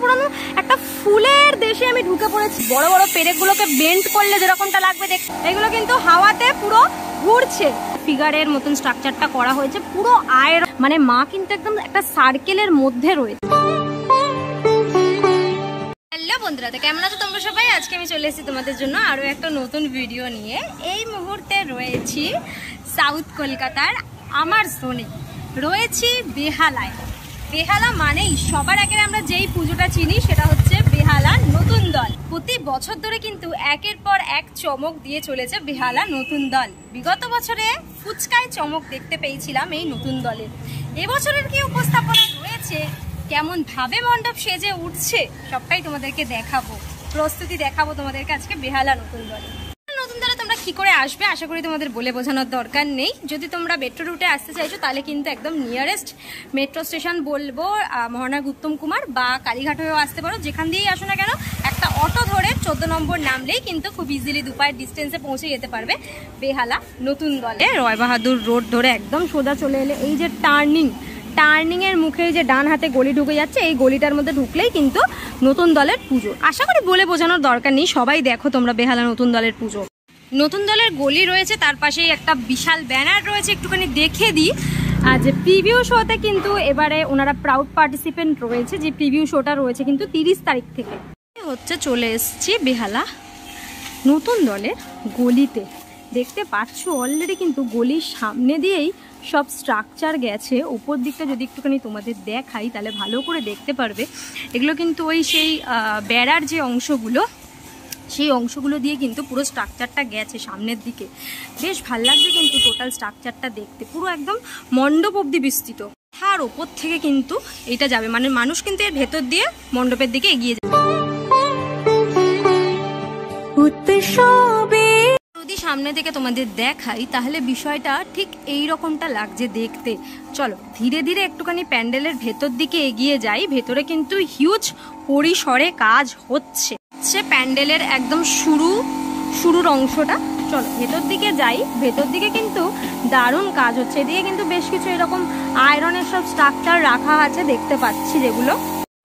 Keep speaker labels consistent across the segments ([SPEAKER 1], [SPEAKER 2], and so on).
[SPEAKER 1] পুরো একটা ফুলের দেশে আমি ঢুকে পড়েছি। বড় বড় পেরেকগুলোকে বেন্ড করলে যেরকমটা লাগবে দেখতে, এগুলো কিন্তু হাওয়াতে পুরো ঘুরছে। ফিগারের মতন স্ট্রাকচারটা করা হয়েছে পুরো আয়রন, মানে মা কিন্তু একদম একটা সার্কেলের মধ্যে রয়েছে। হ্যালো বন্ধুরা, তো কেমন আছো তোমরা সবাই? আজকে আমি চলে এসেছি তোমাদের জন্য আরো একটা নতুন ভিডিও নিয়ে। এই মুহূর্তে রয়েছি সাউথ কলকাতার আমার জোনে, রয়েছি বেহালায়। বেহালা মানেই সবার আগে আমরা যেই পুজোটা চিনি সেটা হচ্ছে বেহালা নতুন দল। প্রতি বছর ধরে কিন্তু একের পর এক চমক দিয়ে চলেছে বেহালা নতুন দল। বিগত বছরে ফুচকায় চমক দেখতে পেয়েছিলাম এই নতুন দলের। এবছরের কি উপস্থাপনা রয়েছে, কেমন ভাবে মণ্ডপ সেজে উঠছে, সবটাই তোমাদেরকে দেখাবো, প্রস্তুতি দেখাবো তোমাদেরকে আজকে বেহালা নতুন দলে। নতুন দলে তোমরা কি করে আসবে আশা করি তোমাদের বলে বোঝানোর দরকার নেই। যদি তোমরা মেট্রো রুটে আসতে চাইছো তাহলে কিন্তু একদম নিয়ারেস্ট মেট্রো স্টেশন বলবো মহানায়ক উত্তম কুমার বা কালীঘাট হয়েও আসতে পারো। যেখান দিয়েই আসো না কেন, একটা অটো ধরে 14 নম্বর নামলেই কিন্তু খুব ইজিলি 2 পায়ের ডিস্টেন্সে পৌঁছে যেতে পারবে বেহালা নতুন দলে। রয় বাহাদুর রোড ধরে একদম সোজা চলে এলে এই যে টার্নিং এর মুখে যে ডান হাতে গলি ঢুকে যাচ্ছে, এই গলিটার মধ্যে ঢুকলেই কিন্তু নতুন দলের পুজো। আশা করি বলে বোঝানোর দরকার নেই, সবাই দেখো তোমরা বেহালা নতুন দলের পুজো। নতুন দলের গলি রয়েছে, তার পাশেই একটা বিশাল ব্যানার রয়েছে, একটুখানি দেখে দিই। আর যে প্রিভিউ শোতে কিন্তু এবারে ওনারা প্রাউড পার্টিসিপেন্ট রয়েছে, যে প্রিভিউ শোটা রয়েছে কিন্তু 30 তারিখ থেকে হচ্ছে। চলে এসছি বেহালা নতুন দলের গলিতে। দেখতে পাচ্ছ অলরেডি কিন্তু গলির সামনে দিয়েই সব স্ট্রাকচার গেছে। উপর দিকটা যদি একটুখানি তোমাদের দেখাই তাহলে ভালো করে দেখতে পারবে। এগুলো কিন্তু ওই সেই বেড়ার যে অংশগুলো, সেই অংশগুলো দিয়ে কিন্তু পুরো স্ট্রাকচারটা গেছে সামনের দিকে। বেশ ভাল লাগছে কিন্তু টোটাল স্ট্রাকচারটা দেখতে, পুরো একদম মণ্ডপ অব্দি বিস্তৃত। তার ওপর থেকে কিন্তু এটা যাবে, মানে মানুষ কিন্তু এর ভেতর দিয়ে মণ্ডপের দিকে এগিয়ে যাবে। যদি সামনে থেকে তোমাদের দেখাই তাহলে বিষয়টা ঠিক এই রকমটা লাগছে দেখতে। চলো ধীরে ধীরে একটুখানি প্যান্ডেলের ভেতর দিকে এগিয়ে যাই। ভেতরে কিন্তু হিউজ পরিসরে কাজ হচ্ছে। প্যান্ডেলের একদম শুরুর অংশটা। চলো ভেতর দিকে যাই। ভেতর দিকে কিন্তু দারুণ কাজ হচ্ছে। এদিকে কিন্তু বেশ কিছু এরকম আয়রনের সব স্ট্রাকচার রাখা আছে দেখতে পাচ্ছি, যেগুলো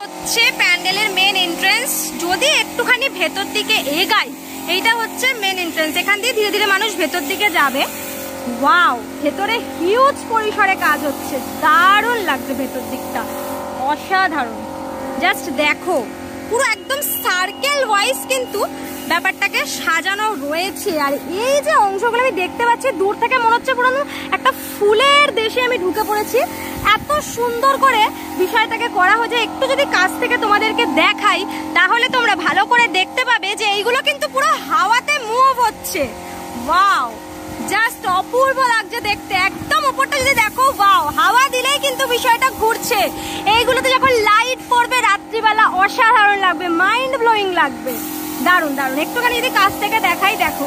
[SPEAKER 1] হচ্ছে প্যান্ডেলের মেন এন্ট্রেন্স। যদি একটুখানি ভেতর দিকে এগাই, এইটা হচ্ছে মেন এন্ট্রেন্স। এখান দিয়ে ধীরে ধীরে মানুষ ভেতর দিকে যাবে। ওয়াও, ভেতরে হিউজ পরিসরে কাজ হচ্ছে, দারুণ লাগছে ভেতর দিকটা, অসাধারণ। জাস্ট দেখো, পুরো একদম সার্কেল ওয়াইজ কিন্তু ব্যাপারটাকে সাজানো রয়েছে। আর এই যে অংশগুলো আমি দেখতে পাচ্ছি, দূর থেকে মনে হচ্ছে পুরো একটা ফুলের দেশে আমি ঢুকে পড়েছি। এত সুন্দর করে বিষয়টাকে করা হয়েছে। একটু যদি কাছ থেকে তোমাদেরকে দেখাই তাহলে তোমরা ভালো করে দেখতে পাবে যে এইগুলো কিন্তু পুরো হাওয়াতে মুভ হচ্ছে। ওয়াও, জাস্ট অপূর্ব লাগছে দেখতে। একদম উপরটা যদি দেখো, ওয়াও, হাওয়া দিলেই কিন্তু বিষয়টা ঘুরছে। এইগুলোতে যখন লাইট পড়বে রাত্রিবেলা অসাধারণ লাগবে, মাইন্ড ব্লোয়িং লাগবে, দারুণ দারুণ। একটুখানি যদি কাছ থেকে দেখাই, দেখো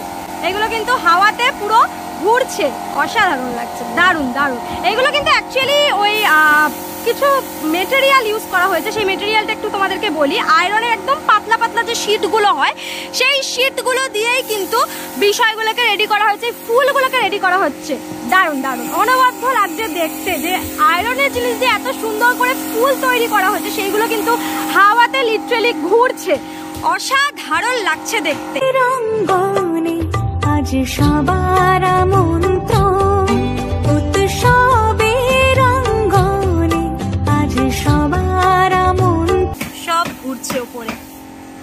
[SPEAKER 1] এগুলো কিন্তু হাওয়াতে পুরো ঘুরছে, অসাধারণ লাগছে, দারুণ দারুণ। এগুলো কিন্তু অ্যাকচুয়ালি ওই কিছু মেটেরিয়াল ইউজ করা হয়েছে। সেই মেটেরিয়ালটা একটু তোমাদেরকে বলি। আয়রনের একদম পাতলা পাতলা যে শীটগুলো হয়, সেই শীটগুলো দিয়েই কিন্তু বিষয়গুলোকে রেডি করা হয়েছে, ফুলগুলোকে রেডি করা হচ্ছে। দারুণ দারুণ, অনবদ্য লাগছে দেখতে যে আয়রনের জিনিস দিয়ে এত সুন্দর করে ফুল তৈরি করা হয়েছে, সেইগুলো কিন্তু হাওয়াতে লিটারালি ঘুরছে, অসাধারণ লাগছে দেখতে। রঙ্গনে আজ সবার আমন্ত্রণ, উৎসবে রঙ্গনে আজ সবার আমন্ত্রণ। সব ঘুরছে উপরে,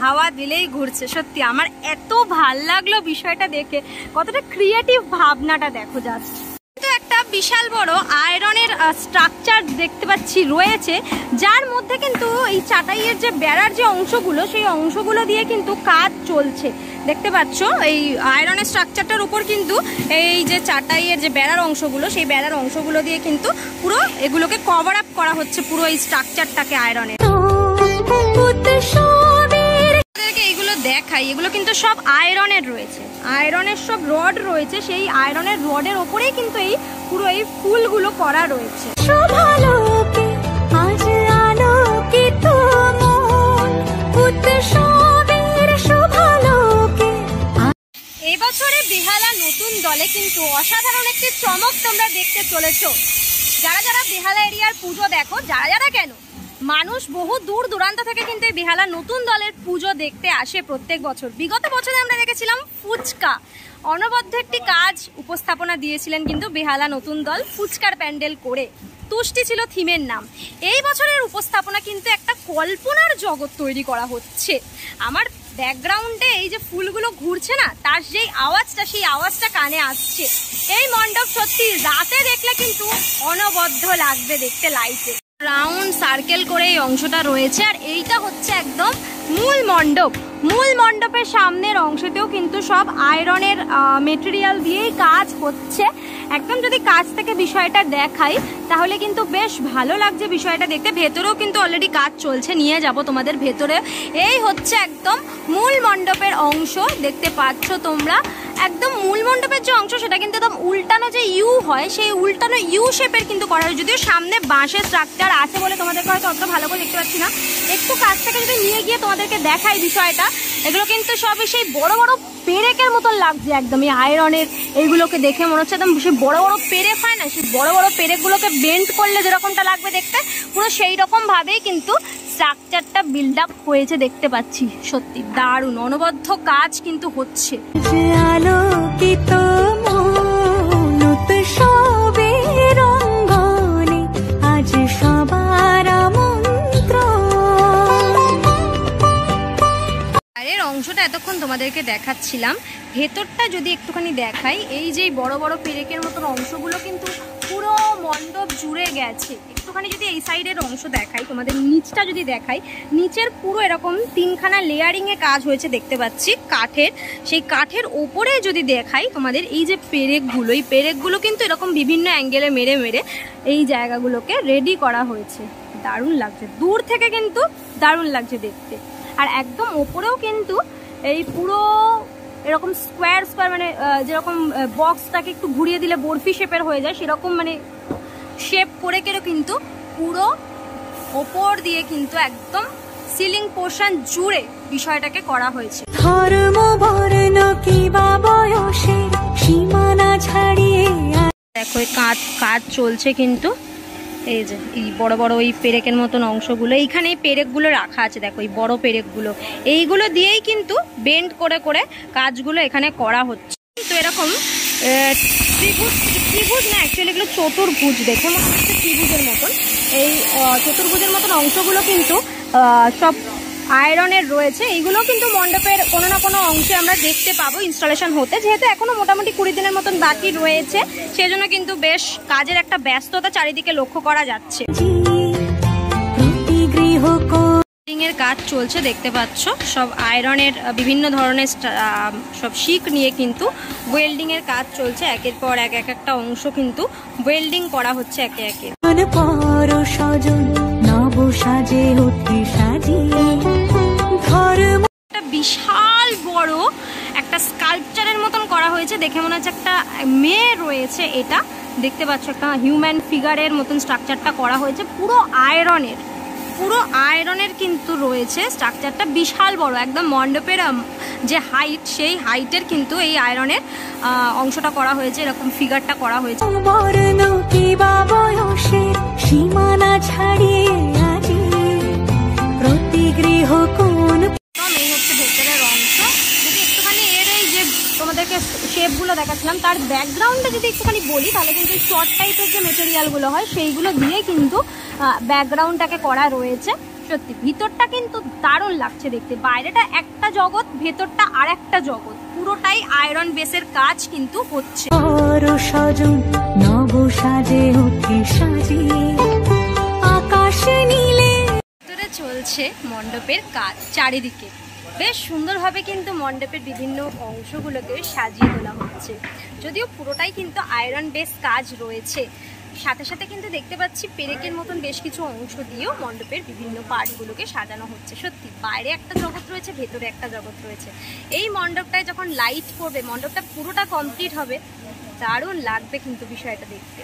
[SPEAKER 1] হাওয়া দিলেই ঘুরছে। সত্যি আমার এত ভাল লাগলো বিষয়টা দেখে। কতটা ক্রিয়েটিভ ভাবনাটা দেখো জাস্ট। একটা বিশাল বড় আয়রনের স্ট্রাকচার দেখতে পাচ্ছি রয়েছে, যার মধ্যে কিন্তু এই চাটাইয়ের যে বেড়ার যে অংশগুলো, সেই অংশগুলো দিয়ে কিন্তু কাজ চলছে। দেখতে পাচ্ছ এই আয়রনের স্ট্রাকচারটার উপর কিন্তু এই যে চাটাইয়ের যে বেড়ার অংশগুলো, সেই বেড়ার অংশগুলো দিয়ে কিন্তু পুরো এগুলোকে কভার আপ করা হচ্ছে, পুরো এই স্ট্রাকচারটাকে আয়রনের। এইগুলো দেখাই, এগুলো কিন্তু সব আয়রনের রয়েছে, আয়রনের সব রড রয়েছে। সেই আয়রনের রডের ওপরেই কিন্তু এই পুরো এই ফুলগুলো করা রয়েছে। এবছরে বেহালা নতুন দলে কিন্তু অসাধারণ একটি চমক তোমরা দেখতে চলেছো। যারা যারা বেহালা এরিয়ার পুজো দেখো, যারা যারা কেন মানুষ বহু দূর দূরান্ত থেকে কিন্তু এই বেহালা নতুন দলের পুজো দেখতে আসে প্রত্যেক বছর। বিগত বছরে আমরা দেখেছিলাম ফুচকা, অনবদ্য একটি কাজ উপস্থাপনা দিয়েছিলেন কিন্তু বেহালা নতুন দল ফুচকার প্যান্ডেল করে। তুষ্টি ছিল থিমের নাম। এই বছরের উপস্থাপনা কিন্তু একটা কল্পনার জগৎ তৈরি করা হচ্ছে। আমার ব্যাকগ্রাউন্ডে এই যে ফুলগুলো ঘুরছে না, তার যেই আওয়াজটা, সেই আওয়াজটা কানে আসছে। এই মণ্ডপ সত্যি রাতে দেখলে কিন্তু অনবদ্য লাগবে দেখতে লাইটে। রাউন্ড সার্কেল করে এই অংশটা রয়েছে, আর এইটা হচ্ছে একদম মূল মণ্ডপ। মূল মণ্ডপের সামনের অংশতেও কিন্তু সব আয়রনের মেটেরিয়াল দিয়েই কাজ হচ্ছে। একদম যদি কাছ থেকে বিষয়টা দেখাই তাহলে কিন্তু বেশ ভালো লাগছে বিষয়টা দেখতে। ভেতরেও কিন্তু অলরেডি কাজ চলছে, নিয়ে যাব তোমাদের ভেতরে। এই হচ্ছে একদম মূল মণ্ডপের অংশ, দেখতে পাচ্ছ তোমরা। একদম মূল মণ্ডপের যে অংশ সেটা কিন্তু একদম উল্টানো যে ইউ হয়, সেই উল্টানো ইউ শেপের কিন্তু করা হয়। যদিও সামনে বাঁশের স্ট্রাকচার আছে বলে তোমাদেরকে হয়তো অত ভালো করে দেখতে পাচ্ছি না। একটু কাছ থেকে যদি নিয়ে গিয়ে তোমাদেরকে দেখাই বিষয়টা, এগুলো কিন্তু সবই সেই বড় বড় পেরেকের মতন লাগছে একদম। এই আয়রনের এইগুলোকে দেখে মনে হচ্ছে একদম সেই বড় বড় পেরেক হয় না, সেই বড় বড় পেরেকগুলোকে বেন্ড করলে যেরকমটা লাগবে দেখতে, পুরো সেই রকম ভাবেই কিন্তু স্ট্রাকচারটা বিল্ড আপ হয়েছে দেখতে পাচ্ছি। সত্যি দারুণ, অনবদ্য কাজ কিন্তু হচ্ছে। অংশটা এতক্ষণ তোমাদেরকে দেখাচ্ছিলাম, ভেতরটা যদি একটুখানি দেখাই, এই যে বড় বড় পেরেকের মতন অংশগুলো কিন্তু পুরো মণ্ডপ জুড়ে গেছে। একটুখানি যদি এই সাইডের অংশ দেখাই তোমাদের, নিচটা যদি দেখাই, নিচের পুরো এরকম তিনখানা লেয়ারিং এ কাজ হয়েছে দেখতে পাচ্ছি কাঠের। সেই কাঠের ওপরে যদি দেখাই তোমাদের, এই যে পেরেকগুলো, এই পেরেকগুলো কিন্তু এরকম বিভিন্ন অ্যাঙ্গেলে মেরে মেরে এই জায়গাগুলোকে রেডি করা হয়েছে। দারুণ লাগছে, দূর থেকে কিন্তু দারুণ লাগছে দেখতে। আর একদম ওপরেও কিন্তু এই পুরো এরকম স্কোয়ার স্কোয়ার, মানে যেরকম বক্সটাকে একটু ঘুরিয়ে দিলে বরফি শেপের হয়ে যায়, সেরকম মানে শেপ করে কেউ কিন্তু পুরো ওপর দিয়ে কিন্তু একদম সিলিং পোর্শন জুড়ে বিষয়টাকে করা হয়েছে। দেখো কাজ চলছে কিন্তু, এই যে এই বড় বড় ওই পেরেকের মতন অংশগুলো, এইখানে এই পেরেকগুলো রাখা আছে, দেখো এই বড় পেরেকগুলো, এইগুলো দিয়েই কিন্তু বেন্ড করে করে কাজগুলো এখানে করা হচ্ছে। তো এরকম ত্রিভুজ না, অ্যাকচুয়ালি এগুলো চতুর্ভুজ, দেখে মনে হচ্ছে ত্রিভুজের মতন। এই চতুর্ভুজের মতন অংশগুলো কিন্তু সব আয়রনের রয়েছে। এইগুলো কিন্তু মণ্ডপের কোনো না কোনো অংশে আমরা দেখতে পাবো ইনস্টলেশন হতে। যেহেতু এখনো মোটামুটি 20 দিনের মতন বাকি রয়েছে, সেজন্য কিন্তু বেশ কাজের একটা ব্যস্ততা চারিদিকে লক্ষ্য করা যাচ্ছে। এর কাজ চলছে দেখতে পাচ্ছ, সব আয়রনের বিভিন্ন ধরনের সব শিক নিয়ে কিন্তু ওয়েল্ডিং এর কাজ চলছে। একের পর এক একটা অংশ কিন্তু ওয়েল্ডিং করা হচ্ছে একে একে। একটা বিশাল বড় একটা স্কাল্পচারের মতন করা হয়েছে, দেখে মনে হচ্ছে একটা মেয়ে রয়েছে। এটা দেখতে পাচ্ছ একটা হিউম্যান ফিগারের মতন স্ট্রাকচারটা করা হয়েছে, পুরো আয়রনের কিন্তু রয়েছে স্ট্রাকচারটা, বিশাল বড় একদম। মণ্ডপের যে হাইট, সেই হাইটের কিন্তু এই আয়রনের অংশটা করা হয়েছে, এরকম ফিগারটা করা হয়েছে। এই হচ্ছে ভেতরের অংশ। যদি একটুখানি এর এই যে তোমাদেরকে শেপগুলো দেখাচ্ছিলাম, তার ব্যাকগ্রাউন্ডে যদি একটুখানি বলি, তাহলে কিন্তু শর্ট টাইপের যে মেটেরিয়ালগুলো হয় সেইগুলো দিয়ে কিন্তু ব্যাকগ্রাউন্ডটাকে করা রয়েছে। সত্যি ভিতরটা কিন্তু দারুণ লাগছে দেখতে। বাইরেটা একটা জগৎ, ভেতরটা আর একটা জগৎ, পুরোটাই আয়রন বেসের কাজ কিন্তু হচ্ছে। ভেতরে চলছে মণ্ডপের কাজ চারিদিকে, বেশ সুন্দরভাবে কিন্তু মণ্ডপের বিভিন্ন অংশগুলোকে সাজিয়ে তোলা হচ্ছে। যদিও পুরোটাই কিন্তু আয়রন বেস কাজ রয়েছে, সাথে সাথে কিন্তু দেখতে পাচ্ছি পেরেকের মতন বেশ কিছু অংশ দিয়েও মণ্ডপের বিভিন্ন পার্টগুলোকে সাজানো হচ্ছে। সত্যি বাইরে একটা জগৎ রয়েছে, ভেতরে একটা জগৎ রয়েছে। এই মণ্ডপটায় যখন লাইট পড়বে, মণ্ডপটা পুরোটা কমপ্লিট হবে, দারুণ লাগবে কিন্তু বিষয়টা দেখতে।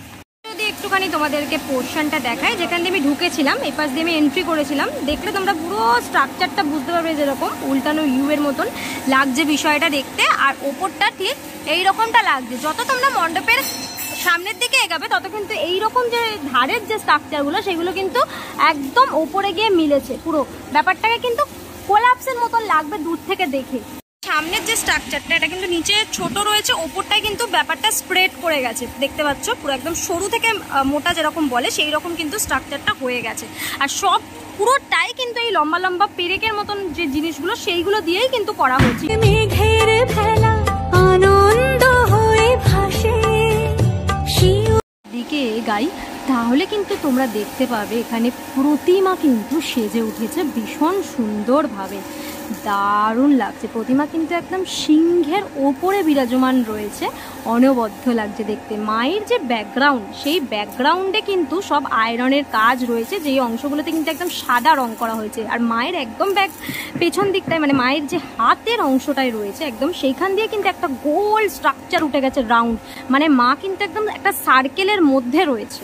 [SPEAKER 1] যদি একটুখানি তোমাদেরকে পোর্শনটা দেখায়, যেখান দিয়ে আমি ঢুকেছিলাম, এই পাশ দিয়ে আমি এন্ট্রি করেছিলাম, দেখলে তোমরা পুরো স্ট্রাকচারটা বুঝতে পারবে, যেরকম উল্টানো ইউ এর মতন লাগছে বিষয়টা দেখতে। আর ওপরটা ঠিক এই রকমটা লাগছে। যত তোমরা মণ্ডপের সামনের দিকে এগাবে তত কিন্তু এইরকম যে ধারের যে স্ট্রাকচারগুলো সেগুলো কিন্তু একদম ওপরে গিয়ে মিলেছে, পুরো ব্যাপারটাকে কিন্তু কোলাপসের মতন লাগবে দূর থেকে দেখে। সামনের যে স্ট্রাকচারটা এটা কিন্তু নিচে ছোট রয়েছে, ওপরটাই কিন্তু ব্যাপারটা স্প্রেড করে গেছে, দেখতে পাচ্ছ পুরো একদম সরু থেকে মোটা যেরকম বলে সেই রকম কিন্তু স্ট্রাকচারটা হয়ে গেছে। আর সব পুরোটাই কিন্তু এই লম্বা লম্বা পেরেকের মতন যে জিনিসগুলো সেইগুলো দিয়েই কিন্তু করা হয়েছে। মেঘের ভেলা আনন্দ হয়ে ভাসে দিকে গাই, তাহলে কিন্তু তোমরা দেখতে পাবে এখানে প্রতিমা কিন্তু সেজে উঠেছে ভীষণ সুন্দরভাবে, দারুণ লাগছে। প্রতিমা কিন্তু একদম সিংহের ওপরে বিরাজমান রয়েছে, অনবদ্য লাগছে দেখতে। মায়ের যে ব্যাকগ্রাউন্ড সেই ব্যাকগ্রাউন্ডে কিন্তু সব আয়রনের কাজ রয়েছে, যেই অংশগুলোতে কিন্তু একদম সাদা রং করা হয়েছে। আর মায়ের একদম পেছন দিকটায় মানে মায়ের যে হাতের অংশটাই রয়েছে একদম সেইখান দিয়ে কিন্তু একটা গোল স্ট্রাকচার উঠে গেছে রাউন্ড, মানে মা কিন্তু একদম একটা সার্কেলের মধ্যে রয়েছে।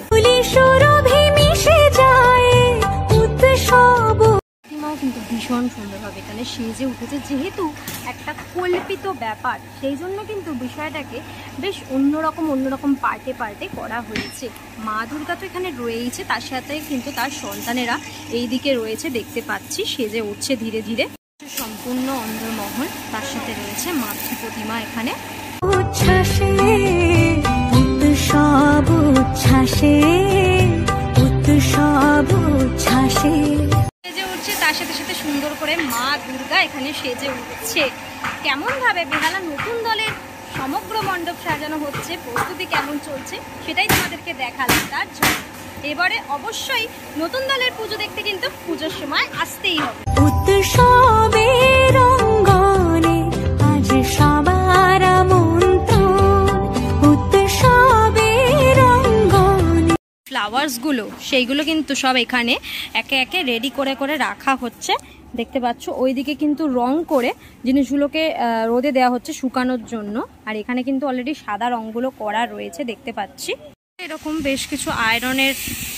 [SPEAKER 1] কিন্তু ভীষণ সুন্দরভাবে এখানে সেজে উঠেছে, যেহেতু একটা কল্পিত ব্যাপার সেই জন্য কিন্তু বিষয়টাকে বেশ অন্যরকম পার্টে পার্টে করা হয়েছে। মা দুর্গা তো এখানে রয়েছে, তার সাথে কিন্তু তার সন্তানেরা এই দিকে রয়েছে, দেখতে পাচ্ছি সেজে উঠছে ধীরে ধীরে সম্পূর্ণ অন্দরমহল। তার সাথে রয়েছে মাতৃ প্রতিমা এখানে তার সাথে সাথে সুন্দর করে মা দুর্গা এখানে সেজে উঠছে। কেমন ভাবে বেহালা নতুন দলের সমগ্র মণ্ডপ সাজানো হচ্ছে, প্রস্তুতি কেমন চলছে সেটাই তোমাদেরকে দেখালাম। তার জন্য এবারে অবশ্যই নতুন দলের পুজো দেখতে কিন্তু পুজোর সময় আসতেই হবে। ফ্লাওয়ার্সগুলো সেইগুলো কিন্তু সব এখানে একে একে রেডি করে করে রাখা হচ্ছে, দেখতে পাচ্ছ। ওইদিকে কিন্তু রং করে জিনিসগুলোকে রোদে দেওয়া হচ্ছে শুকানোর জন্য। আর এখানে কিন্তু অলরেডি সাদা রংগুলো করা রয়েছে, দেখতে পাচ্ছি। এরকম বেশ কিছু আয়রনের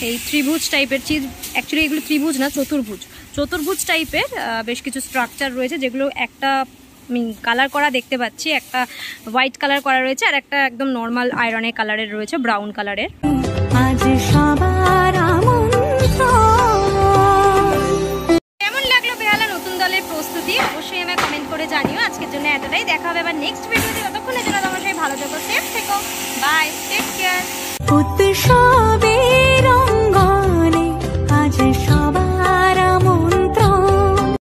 [SPEAKER 1] এই ত্রিভুজ টাইপের চিজ, অ্যাকচুয়ালি এগুলো ত্রিভুজ না চতুর্ভুজ টাইপের বেশ কিছু স্ট্রাকচার রয়েছে, যেগুলো একটা কালার করা দেখতে পাচ্ছি, একটা হোয়াইট কালার করা রয়েছে আর একটা একদম নর্মাল আয়রনের কালারের রয়েছে, ব্রাউন কালারের। কেমন লাগলো বেহালা নতুন দলের প্রস্তুতি অবশ্যই আমায় কমেন্ট করে জানিও। আজকের জন্য এতটাই, দেখা হবে আবার নেক্সট ভিডিওতে। ততক্ষণের জন্য তোমার সবাই ভালো থেকো, সেফ থেকো, বাই, টেক কেয়ার।